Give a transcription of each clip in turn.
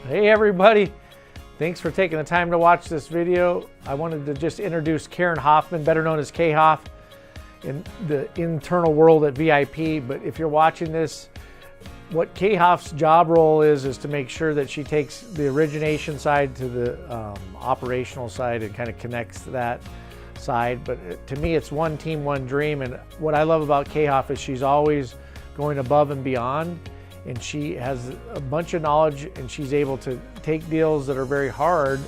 Hey everybody, thanks for taking the time to watch this video. I wanted to just introduce Karen Hoffman, better known as K-Hoff in the internal world at VIP. But if you're watching this, what K-Hoff's job role is to make sure that she takes the origination side to the operational side and kind of connects that side. But to me, it's one team, one dream. And what I love about K-Hoff is she's always going above and beyond. And she has a bunch of knowledge, and she's able to take deals that are very hard.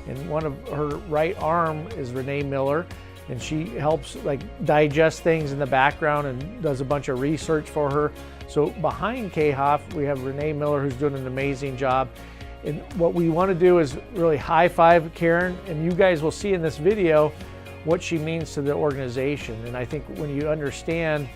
And one of her right arm is Renee Miller, and she helps like digest things in the background and does a bunch of research for her. So behind K-Hoff, we have Renee Miller, who's doing an amazing job. And what we want to do is really high five Karen, and you guys will see in this video what she means to the organization. And I think when you understand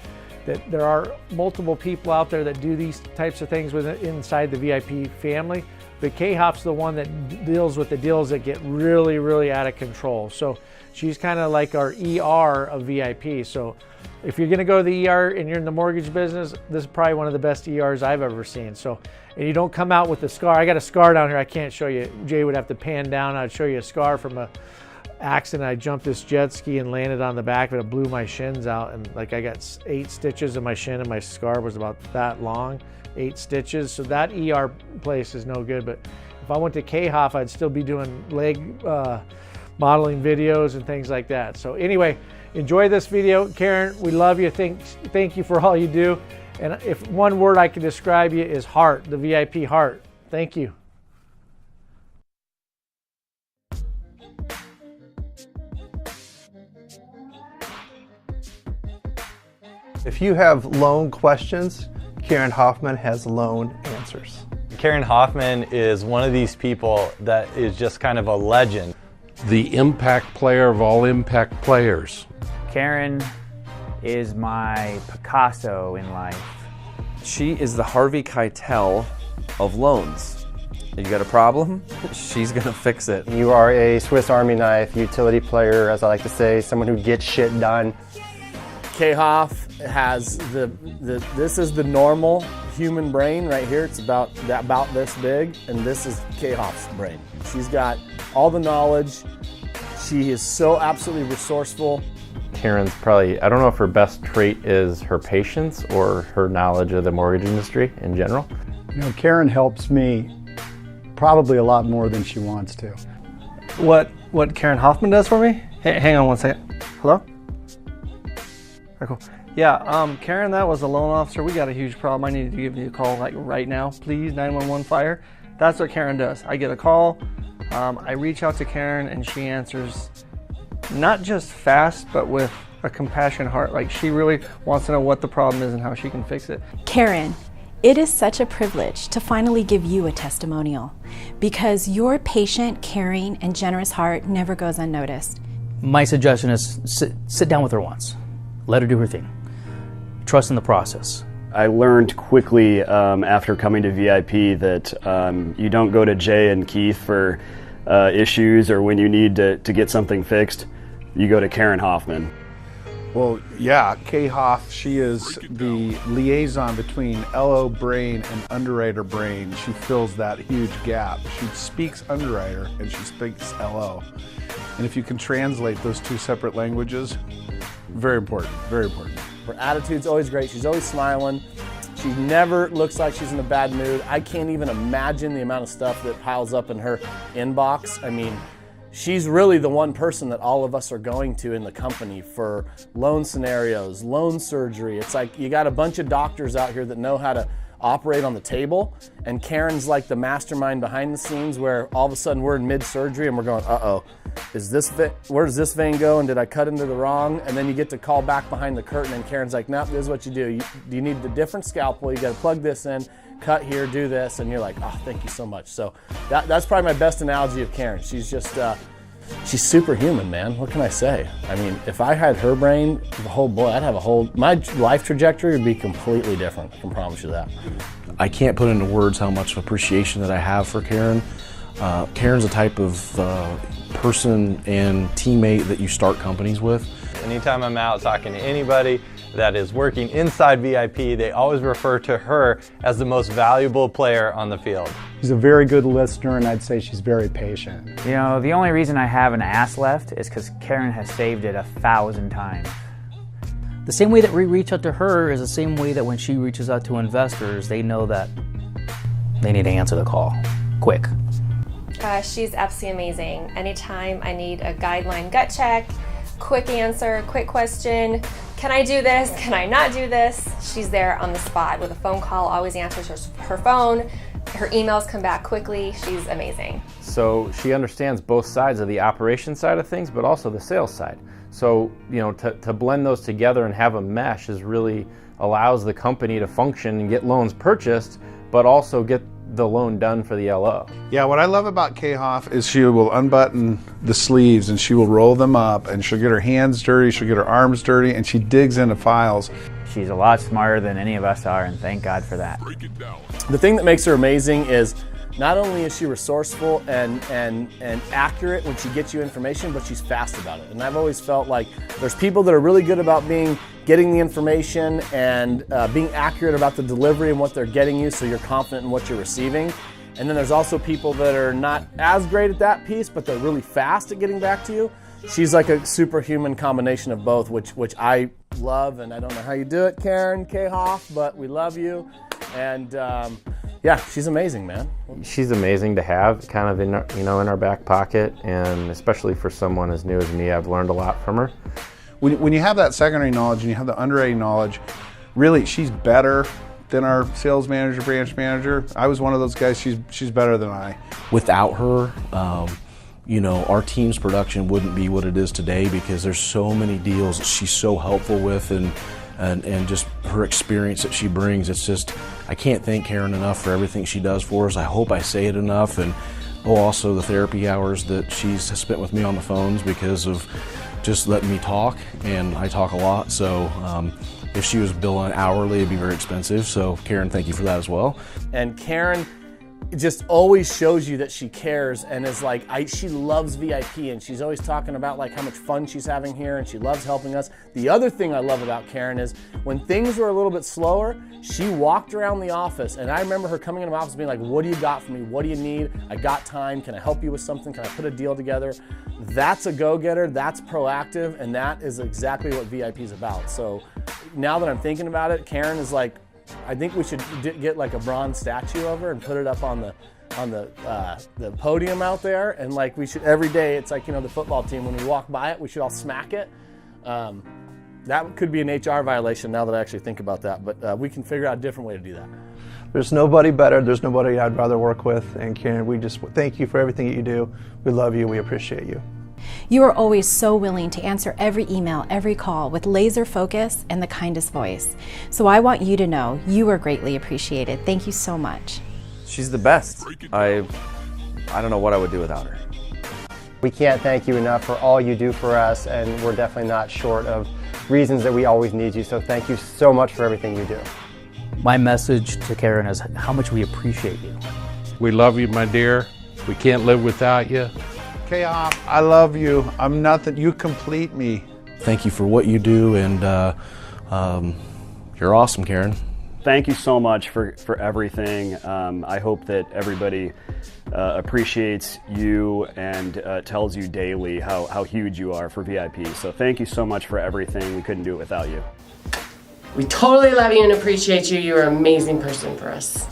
that there are multiple people out there that do these types of things inside the VIP family, but K-Hoff's the one that deals with the deals that get really, really out of control. So she's kind of like our ER of VIP. So if you're gonna go to the ER and you're in the mortgage business, this is probably one of the best ERs I've ever seen. So, and you don't come out with a scar. I got a scar down here, I can't show you. Jay would have to pan down. I'd show you a scar from a accident. I jumped this jet ski and landed on the back of it. It blew my shins out, and like I got 8 stitches in my shin, and my scar was about that long, 8 stitches. So that ER place is no good. But if I went to K-Hoff, I'd still be doing leg modeling videos and things like that. So anyway, enjoy this video. Karen, we love you. Thank you for all you do. And if one word I can describe you is heart, the VIP heart. Thank you. If you have loan questions, Karen Hoffman has loan answers. Karen Hoffman is one of these people that is just kind of a legend. The impact player of all impact players. Karen is my Picasso in life. She is the Harvey Keitel of loans. You got a problem? She's gonna fix it. You are a Swiss Army knife, utility player, as I like to say, someone who gets shit done. K-Hoff has this is the normal human brain right here. It's about this big, and this is K-Hoff's brain. She's got all the knowledge. She is so absolutely resourceful. Karen's probably, I don't know if her best trait is her patience or her knowledge of the mortgage industry in general. You know, Karen helps me probably a lot more than she wants to. What Karen Hoffman does for me? Hey, hang on one second. Hello? All right, cool. Yeah, Karen, that was a loan officer. We got a huge problem. I need to give you a call like right now, please. 911 fire. That's what Karen does. I get a call. I reach out to Karen, and she answers not just fast, but with a compassionate heart. Like, she really wants to know what the problem is and how she can fix it. Karen, it is such a privilege to finally give you a testimonial, because your patient, caring, and generous heart never goes unnoticed. My suggestion is sit down with her once. Let her do her thing. Trust in the process. I learned quickly after coming to VIP that you don't go to Jay and Keith for issues or when you need to get something fixed. You go to Karen Hoffman. Well, yeah, K-Hoff, she is the liaison between LO brain and underwriter brain. She fills that huge gap. She speaks underwriter and she speaks LO. And if you can translate those two separate languages, very important, very important. Her attitude's always great. She's always smiling. She never looks like she's in a bad mood. I can't even imagine the amount of stuff that piles up in her inbox. I mean, she's really the one person that all of us are going to in the company for loan scenarios, loan surgery. It's like you got a bunch of doctors out here that know how to operate on the table, and Karen's like the mastermind behind the scenes, where all of a sudden we're in mid-surgery and we're going, uh-oh, where does this vein go, and did I cut into the wrong? And then you get to call back behind the curtain, and Karen's like, no, this is what you do. You need the different scalpel, you gotta plug this in, cut here, do this, and you're like, oh, thank you so much. So that's probably my best analogy of Karen. She's just, she's superhuman, man. What can I say? I mean, if I had her brain, my life trajectory would be completely different. I can promise you that. I can't put into words how much appreciation that I have for Karen. Karen's the type of person and teammate that you start companies with. Anytime I'm out talking to anybody, that is working inside VIP, they always refer to her as the most valuable player on the field. She's a very good listener, and I'd say she's very patient. You know, the only reason I have an ass left is because Karen has saved it 1,000 times. The same way that we reach out to her is the same way that when she reaches out to investors, they know that they need to answer the call quick. She's absolutely amazing. Anytime I need a guideline gut check, quick answer, quick question, can I do this, can I not do this? She's there on the spot with a phone call, always answers her phone. Her emails come back quickly. She's amazing. So she understands both sides of the operation side of things, but also the sales side. So, you know, to blend those together and have a mesh is really allows the company to function and get loans purchased, but also get the loan done for the LO. Yeah, what I love about Kay Hoff is she will unbutton the sleeves and she will roll them up and she'll get her hands dirty, she'll get her arms dirty, and she digs into files. She's a lot smarter than any of us are, and thank God for that. The thing that makes her amazing is not only is she resourceful and accurate when she gets you information, but she's fast about it. And I've always felt like there's people that are really good about getting the information and being accurate about the delivery and what they're getting you, so you're confident in what you're receiving. And then there's also people that are not as great at that piece, but they're really fast at getting back to you. She's like a superhuman combination of both, which I love, and I don't know how you do it, Karen Kay Hoff, but we love you. And yeah, she's amazing, man. She's amazing to have, kind of in our, in our back pocket, and especially for someone as new as me, I've learned a lot from her. When you have that secondary knowledge and you have the underwriting knowledge, really she's better than our sales manager, branch manager. I was one of those guys. She's better than I. Without her, you know, our team's production wouldn't be what it is today, because there's so many deals that she's so helpful with, and just her experience that she brings. It's just, I can't thank Karen enough for everything she does for us. I hope I say it enough. And also the therapy hours that she's spent with me on the phones, because of just letting me talk, and I talk a lot. So if she was billing hourly, it'd be very expensive. So Karen, thank you for that as well. And Karen just always shows you that she cares, and is like, she loves VIP, and she's always talking about like how much fun she's having here, and she loves helping us. The other thing I love about Karen is when things were a little bit slower, she walked around the office, and I remember her coming into my office being like, what do you got for me? What do you need? I got time. Can I help you with something? Can I put a deal together? That's a go-getter, that's proactive, and that is exactly what VIP is about. So now that I'm thinking about it, Karen is like, I think we should get like a bronze statue of her and put it up on the podium out there, and like we should every day. It's like, you know, the football team, when we walk by it, we should all smack it. That could be an HR violation now that I actually think about that, but we can figure out a different way to do that. There's nobody better. There's nobody I'd rather work with. And Karen, we just thank you for everything that you do. We love you. We appreciate you. You are always so willing to answer every email, every call with laser focus and the kindest voice. So I want you to know you are greatly appreciated. Thank you so much. She's the best. I don't know what I would do without her. We can't thank you enough for all you do for us, and we're definitely not short of reasons that we always need you. So thank you so much for everything you do. My message to Karen is how much we appreciate you. We love you, my dear. We can't live without you. Kay Hoff, I love you. I'm nothing. You complete me. Thank you for what you do, and you're awesome, Karen. Thank you so much for everything. I hope that everybody appreciates you and tells you daily how huge you are for VIP. So thank you so much for everything. We couldn't do it without you. We totally love you and appreciate you. You're an amazing person for us.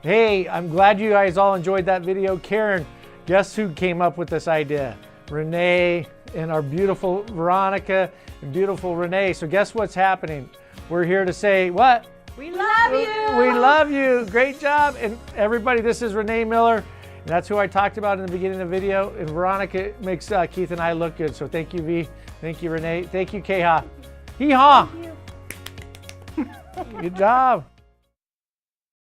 Hey, I'm glad you guys all enjoyed that video. Karen, guess who came up with this idea? Renee and our beautiful Veronica and beautiful Renee. So guess what's happening? We're here to say what? We love you. We love you. Great job. And everybody, this is Renee Miller. And that's who I talked about in the beginning of the video. And Veronica makes Keith and I look good. So thank you, V. Thank you, Renee. Thank you, Kay Hoff. Hee-haw. Good job.